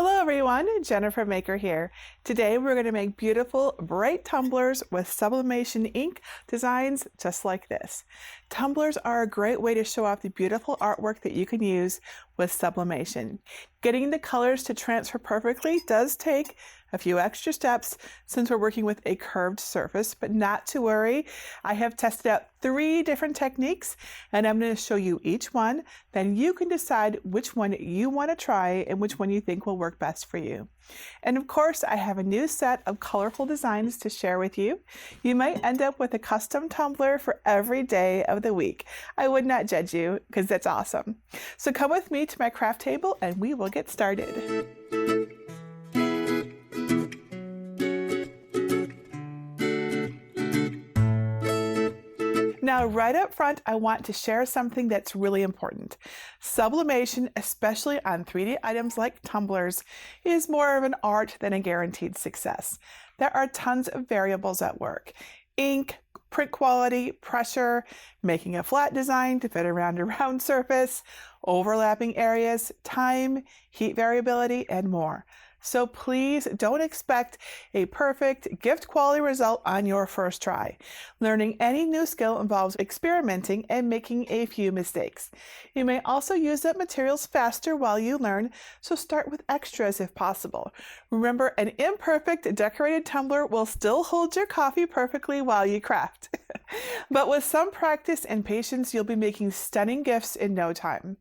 Hello everyone, Jennifer Maker here. Today we're going to make beautiful bright tumblers with sublimation ink designs just like this. Tumblers are a great way to show off the beautiful artwork that you can use with sublimation. Getting the colors to transfer perfectly does take a few extra steps since we're working with a curved surface, but not to worry. I have tested out 3 different techniques and I'm going to show you each one. Then you can decide which one you want to try and which one you think will work best for you. And of course, I have a new set of colorful designs to share with you. You might end up with a custom tumbler for every day of the week. I would not judge you because that's awesome. So come with me to my craft table and we will get started. Now, right up front, I want to share something that's really important. Sublimation, especially on 3D items like tumblers, is more of an art than a guaranteed success. There are tons of variables at work. Ink, print quality, pressure, making a flat design to fit around a round surface, overlapping areas, time, heat variability, and more. So please don't expect a perfect gift quality result on your first try. Learning any new skill involves experimenting and making a few mistakes. You may also use up materials faster while you learn, so start with extras if possible. Remember, an imperfect decorated tumbler will still hold your coffee perfectly while you craft. But with some practice and patience, you'll be making stunning gifts in no time.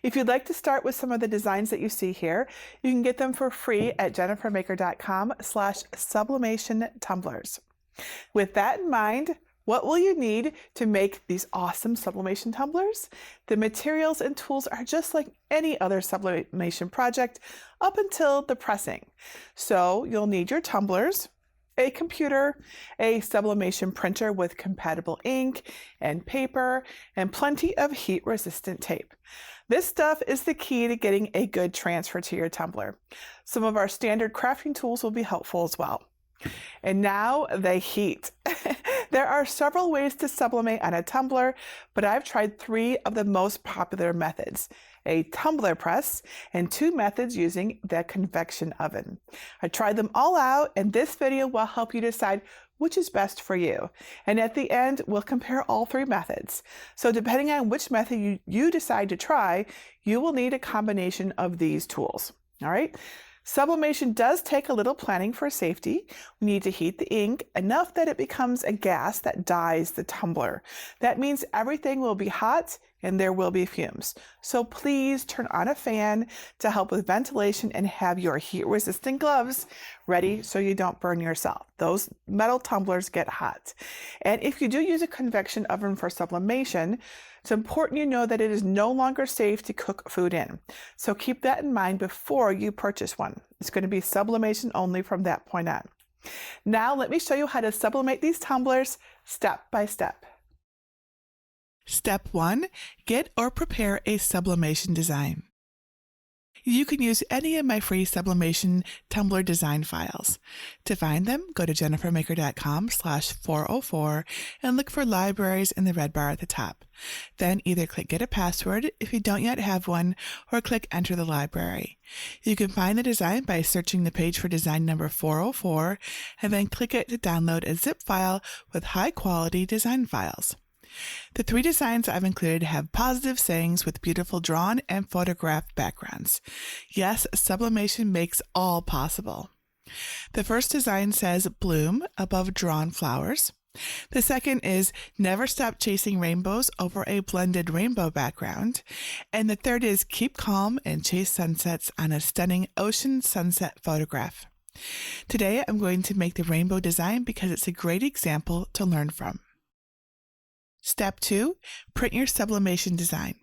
If you'd like to start with some of the designs that you see here, you can get them for free at jennifermaker.com/sublimation tumblers. With that in mind, what will you need to make these awesome sublimation tumblers? The materials and tools are just like any other sublimation project up until the pressing. So you'll need your tumblers, a computer, a sublimation printer with compatible ink and paper, and plenty of heat-resistant tape. This stuff is the key to getting a good transfer to your tumbler. Some of our standard crafting tools will be helpful as well. And now the heat. There are several ways to sublimate on a tumbler, but I've tried 3 of the most popular methods: a tumbler press and 2 methods using the convection oven. I tried them all out, and this video will help you decide which is best for you. And at the end, we'll compare all 3 methods. So depending on which method you decide to try, you will need a combination of these tools. All right? Sublimation does take a little planning for safety. We need to heat the ink enough that it becomes a gas that dyes the tumbler. That means everything will be hot and there will be fumes. So please turn on a fan to help with ventilation and have your heat-resistant gloves ready so you don't burn yourself. Those metal tumblers get hot. And if you do use a convection oven for sublimation, it's important you know that it is no longer safe to cook food in. So keep that in mind before you purchase one. It's going to be sublimation only from that point on. Now let me show you how to sublimate these tumblers step by step. Step 1, get or prepare a sublimation design. You can use any of my free sublimation tumbler design files. To find them, go to jennifermaker.com/404 and look for libraries in the red bar at the top. Then either click Get a Password if you don't yet have one, or click Enter the library. You can find the design by searching the page for design number 404 and then click it to download a zip file with high-quality design files. The 3 designs I've included have positive sayings with beautiful drawn and photographed backgrounds. Yes, sublimation makes all possible. The first design says bloom above drawn flowers. The second is never stop chasing rainbows over a blended rainbow background. And the third is keep calm and chase sunsets on a stunning ocean sunset photograph. Today I'm going to make the rainbow design because it's a great example to learn from. Step 2, print your sublimation design.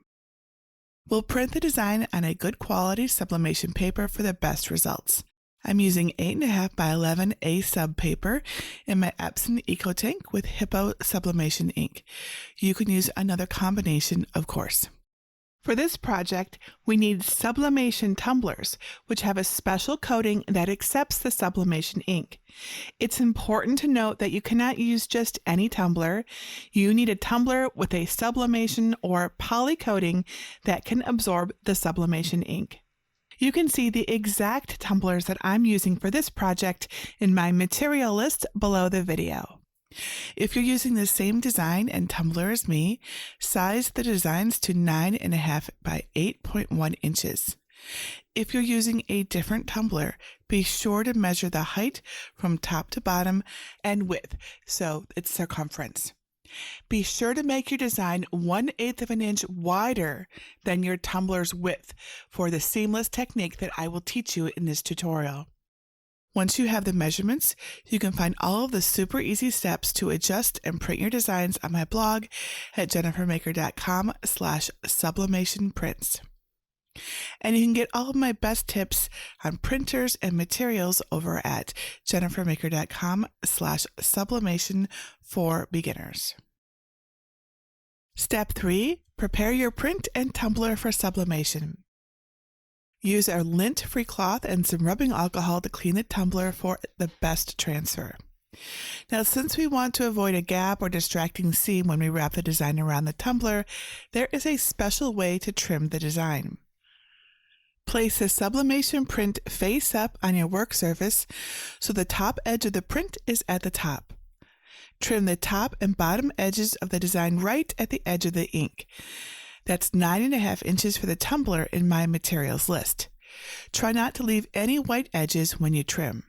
We'll print the design on a good quality sublimation paper for the best results. I'm using 8.5 by 11 A-sub paper in my Epson EcoTank with Hippo sublimation ink. You can use another combination, of course. For this project, we need sublimation tumblers, which have a special coating that accepts the sublimation ink. It's important to note that you cannot use just any tumbler. You need a tumbler with a sublimation or poly coating that can absorb the sublimation ink. You can see the exact tumblers that I'm using for this project in my material list below the video. If you're using the same design and tumbler as me, size the designs to 9.5 by 8.1 inches. If you're using a different tumbler, be sure to measure the height from top to bottom and width, so it's circumference. Be sure to make your design 1/8 of an inch wider than your tumbler's width for the seamless technique that I will teach you in this tutorial. Once you have the measurements, you can find all of the super easy steps to adjust and print your designs on my blog at jennifermaker.com/sublimationprints. And you can get all of my best tips on printers and materials over at jennifermaker.com/sublimation for beginners. Step 3, prepare your print and tumbler for sublimation. Use a lint-free cloth and some rubbing alcohol to clean the tumbler for the best transfer. Now, since we want to avoid a gap or distracting seam when we wrap the design around the tumbler, there is a special way to trim the design. Place the sublimation print face up on your work surface so the top edge of the print is at the top. Trim the top and bottom edges of the design right at the edge of the ink. That's 9.5 inches for the tumbler in my materials list. Try not to leave any white edges when you trim.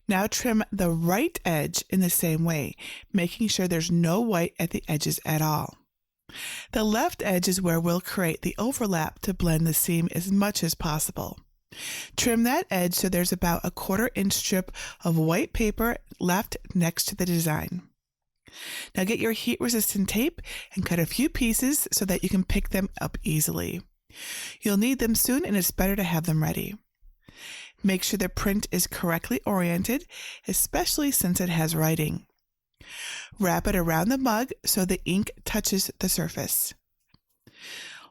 Now trim the right edge in the same way, making sure there's no white at the edges at all. The left edge is where we'll create the overlap to blend the seam as much as possible. Trim that edge so there's about a 1/4 inch strip of white paper left next to the design. Now get your heat-resistant tape and cut a few pieces so that you can pick them up easily. You'll need them soon, and it's better to have them ready. Make sure the print is correctly oriented, especially since it has writing. Wrap it around the mug so the ink touches the surface.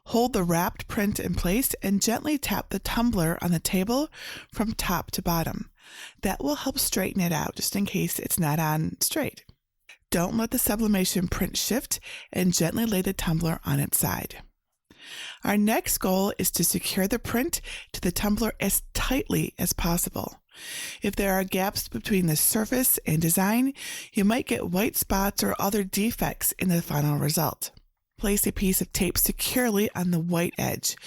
Hold the wrapped print in place and gently tap the tumbler on the table from top to bottom. That will help straighten it out, just in case it's not on straight. Don't let the sublimation print shift, and gently lay the tumbler on its side. Our next goal is to secure the print to the tumbler as tightly as possible. If there are gaps between the surface and design, you might get white spots or other defects in the final result. Place a piece of tape securely on the white edge,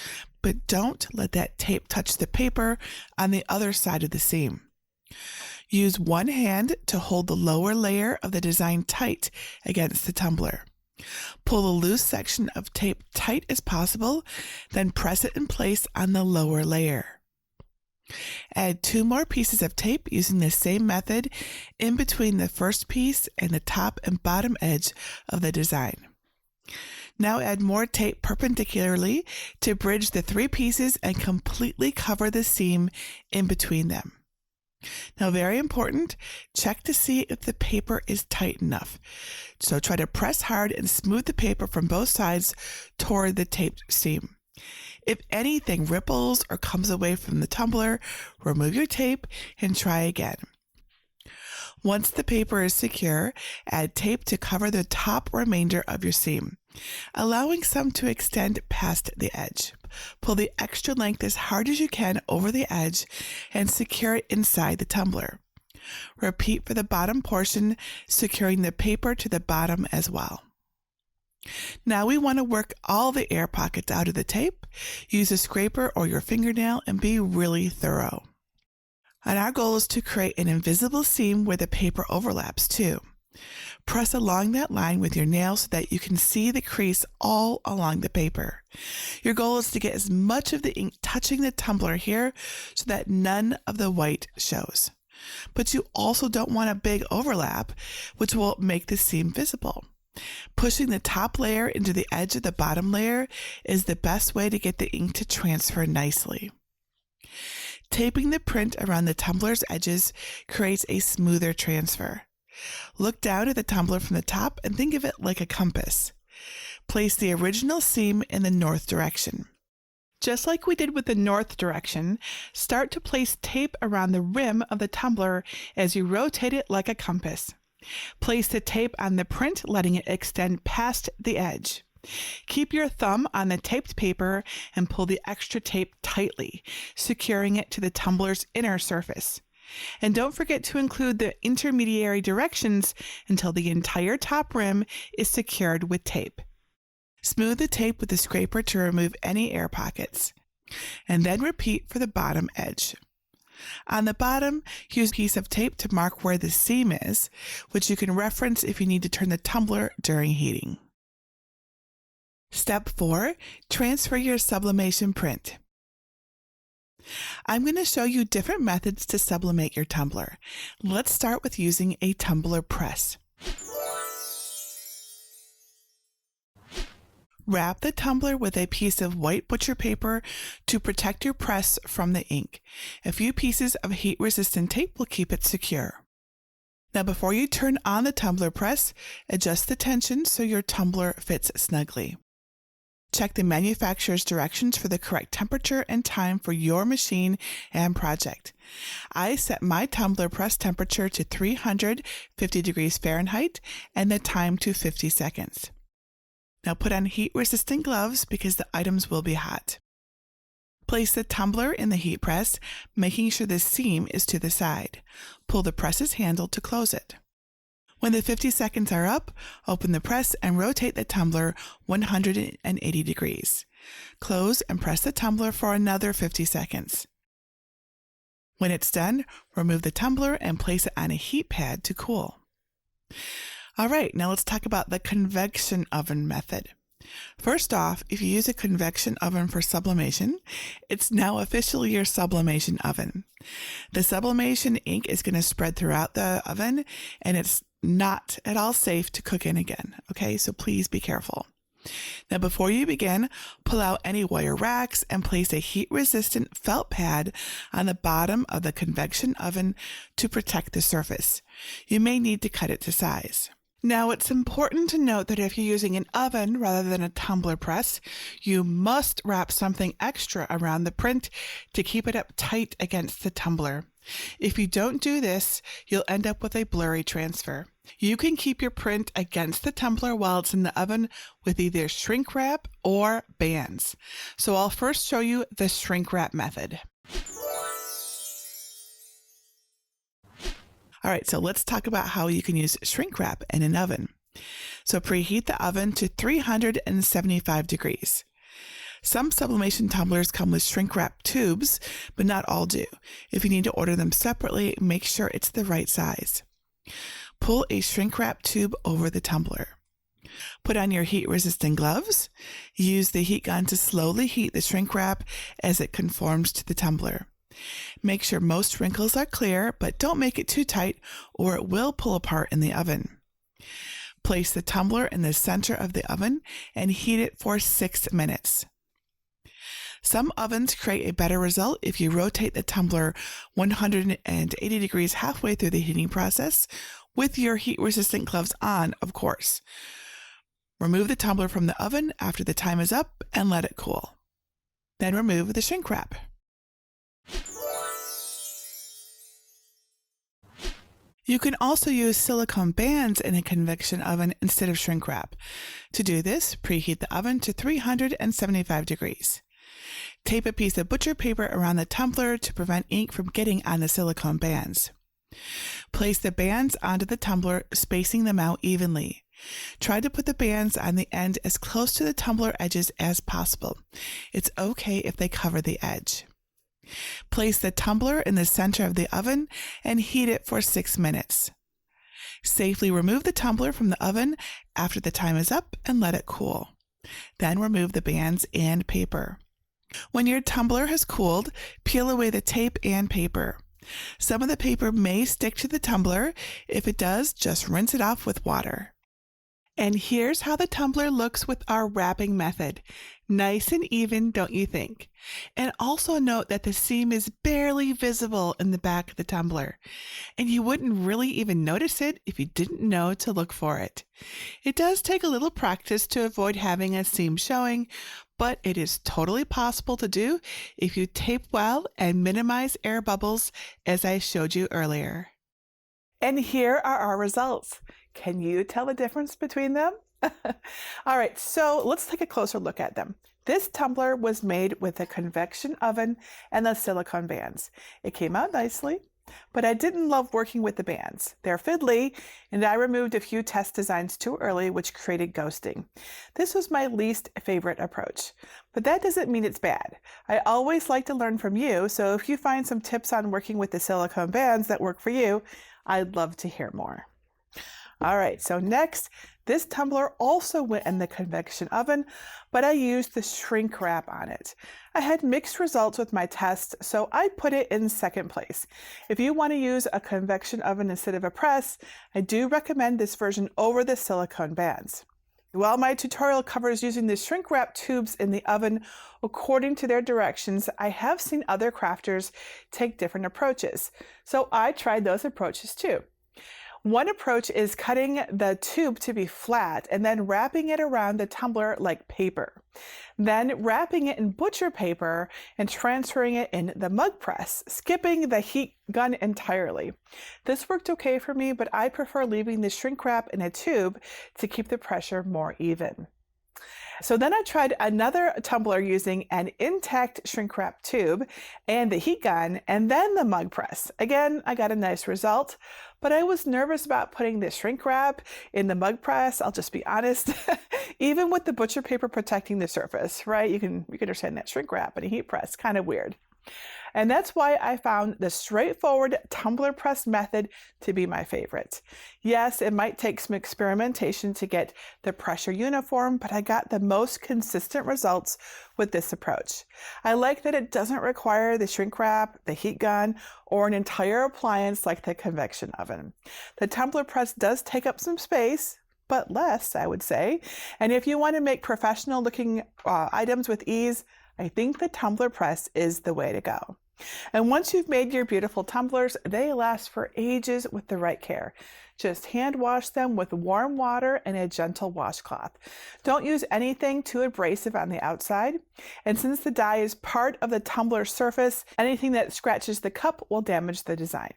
but don't let that tape touch the paper on the other side of the seam. Use one hand to hold the lower layer of the design tight against the tumbler. Pull the loose section of tape tight as possible, then press it in place on the lower layer. Add 2 more pieces of tape using the same method in between the first piece and the top and bottom edge of the design. Now add more tape perpendicularly to bridge the 3 pieces and completely cover the seam in between them. Now, very important, check to see if the paper is tight enough. So try to press hard and smooth the paper from both sides toward the taped seam. If anything ripples or comes away from the tumbler, remove your tape and try again. Once the paper is secure, add tape to cover the top remainder of your seam, allowing some to extend past the edge. Pull the extra length as hard as you can over the edge and secure it inside the tumbler. Repeat for the bottom portion, securing the paper to the bottom as well. Now we want to work all the air pockets out of the tape. Use a scraper or your fingernail and be really thorough. And our goal is to create an invisible seam where the paper overlaps too. Press along that line with your nail so that you can see the crease all along the paper. Your goal is to get as much of the ink touching the tumbler here so that none of the white shows. But you also don't want a big overlap, which will make the seam visible. Pushing the top layer into the edge of the bottom layer is the best way to get the ink to transfer nicely. Taping the print around the tumbler's edges creates a smoother transfer. Look down at the tumbler from the top and think of it like a compass. Place the original seam in the north direction. Just like we did with the north direction, start to place tape around the rim of the tumbler as you rotate it like a compass. Place the tape on the print, letting it extend past the edge. Keep your thumb on the taped paper and pull the extra tape tightly, securing it to the tumbler's inner surface. And don't forget to include the intermediary directions until the entire top rim is secured with tape. Smooth the tape with a scraper to remove any air pockets, and then repeat for the bottom edge. On the bottom, use a piece of tape to mark where the seam is, which you can reference if you need to turn the tumbler during heating. Step 4. Transfer your sublimation print. I'm going to show you different methods to sublimate your tumbler. Let's start with using a tumbler press. Wrap the tumbler with a piece of white butcher paper to protect your press from the ink. A few pieces of heat-resistant tape will keep it secure. Now, before you turn on the tumbler press, adjust the tension so your tumbler fits snugly. Check the manufacturer's directions for the correct temperature and time for your machine and project. I set my tumbler press temperature to 350 degrees Fahrenheit and the time to 50 seconds. Now put on heat-resistant gloves because the items will be hot. Place the tumbler in the heat press, making sure the seam is to the side. Pull the press's handle to close it. When the 50 seconds are up, open the press and rotate the tumbler 180 degrees. Close and press the tumbler for another 50 seconds. When it's done, remove the tumbler and place it on a heat pad to cool. All right, now let's talk about the convection oven method. First off, if you use a convection oven for sublimation, it's now officially your sublimation oven. The sublimation ink is going to spread throughout the oven, and it's not at all safe to cook in again. Okay, so please be careful. Now, before you begin, pull out any wire racks and place a heat-resistant felt pad on the bottom of the convection oven to protect the surface. You may need to cut it to size. Now, it's important to note that if you're using an oven rather than a tumbler press, you must wrap something extra around the print to keep it up tight against the tumbler. If you don't do this, you'll end up with a blurry transfer. You can keep your print against the tumbler while it's in the oven with either shrink wrap or bands. So I'll first show you the shrink wrap method. All right, so let's talk about how you can use shrink wrap in an oven. So preheat the oven to 375 degrees. Some sublimation tumblers come with shrink wrap tubes, but not all do. If you need to order them separately, make sure it's the right size. Pull a shrink wrap tube over the tumbler. Put on your heat-resistant gloves. Use the heat gun to slowly heat the shrink wrap as it conforms to the tumbler. Make sure most wrinkles are clear, but don't make it too tight or it will pull apart in the oven. Place the tumbler in the center of the oven and heat it for 6 minutes. Some ovens create a better result if you rotate the tumbler 180 degrees halfway through the heating process with your heat-resistant gloves on, of course. Remove the tumbler from the oven after the time is up and let it cool. Then remove the shrink wrap. You can also use silicone bands in a convection oven instead of shrink wrap. To do this, preheat the oven to 375 degrees. Tape a piece of butcher paper around the tumbler to prevent ink from getting on the silicone bands. Place the bands onto the tumbler, spacing them out evenly. Try to put the bands on the end as close to the tumbler edges as possible. It's okay if they cover the edge. Place the tumbler in the center of the oven and heat it for 6 minutes. Safely remove the tumbler from the oven after the time is up and let it cool. Then remove the bands and paper. When your tumbler has cooled, peel away the tape and paper. Some of the paper may stick to the tumbler. If it does, just rinse it off with water. And here's how the tumbler looks with our wrapping method. Nice and even, don't you think? And also note that the seam is barely visible in the back of the tumbler, and you wouldn't really even notice it if you didn't know to look for it. It does take a little practice to avoid having a seam showing, but it is totally possible to do if you tape well and minimize air bubbles as I showed you earlier. And here are our results. Can you tell the difference between them? All right, so let's take a closer look at them. This tumbler was made with a convection oven and the silicone bands. It came out nicely, but I didn't love working with the bands. They're fiddly, and I removed a few test designs too early, which created ghosting. This was my least favorite approach, but that doesn't mean it's bad. I always like to learn from you, so if you find some tips on working with the silicone bands that work for you, I'd love to hear more. All right, so next, this tumbler also went in the convection oven, but I used the shrink wrap on it. I had mixed results with my test, so I put it in second place. If you want to use a convection oven instead of a press, I do recommend this version over the silicone bands. While my tutorial covers using the shrink wrap tubes in the oven according to their directions, I have seen other crafters take different approaches, so I tried those approaches too. One approach is cutting the tube to be flat and then wrapping it around the tumbler like paper. Then wrapping it in butcher paper and transferring it in the mug press, skipping the heat gun entirely. This worked okay for me, but I prefer leaving the shrink wrap in a tube to keep the pressure more even. So then I tried another tumbler using an intact shrink wrap tube and the heat gun and then the mug press. Again, I got a nice result, but I was nervous about putting the shrink wrap in the mug press. I'll just be honest. Even with the butcher paper protecting the surface, right? You can understand that shrink wrap and a heat press, kind of weird. And that's why I found the straightforward tumbler press method to be my favorite. Yes, it might take some experimentation to get the pressure uniform, but I got the most consistent results with this approach. I like that it doesn't require the shrink wrap, the heat gun, or an entire appliance like the convection oven. The tumbler press does take up some space, but less, I would say. And if you want to make professional looking items with ease, I think the tumbler press is the way to go. And once you've made your beautiful tumblers, they last for ages with the right care. Just hand wash them with warm water and a gentle washcloth. Don't use anything too abrasive on the outside. And since the dye is part of the tumbler surface, anything that scratches the cup will damage the design.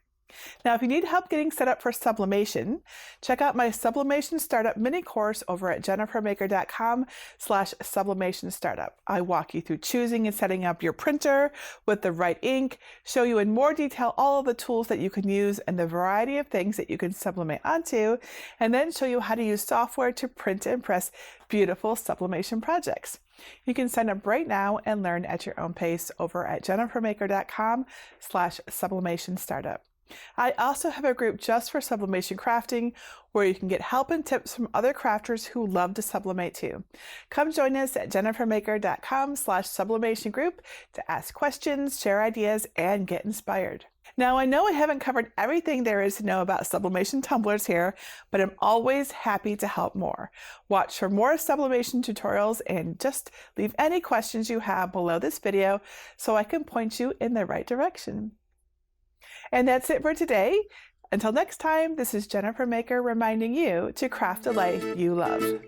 Now, if you need help getting set up for sublimation, check out my Sublimation Startup mini course over at jennifermaker.com/sublimation startup. I walk you through choosing and setting up your printer with the right ink, show you in more detail all of the tools that you can use and the variety of things that you can sublimate onto, and then show you how to use software to print and press beautiful sublimation projects. You can sign up right now and learn at your own pace over at jennifermaker.com/sublimation startup. I also have a group just for sublimation crafting where you can get help and tips from other crafters who love to sublimate too. Come join us at jennifermaker.com/sublimation group to ask questions, share ideas, and get inspired. Now, I know I haven't covered everything there is to know about sublimation tumblers here, but I'm always happy to help more. Watch for more sublimation tutorials and just leave any questions you have below this video so I can point you in the right direction. And that's it for today. Until next time, this is Jennifer Maker reminding you to craft a life you love.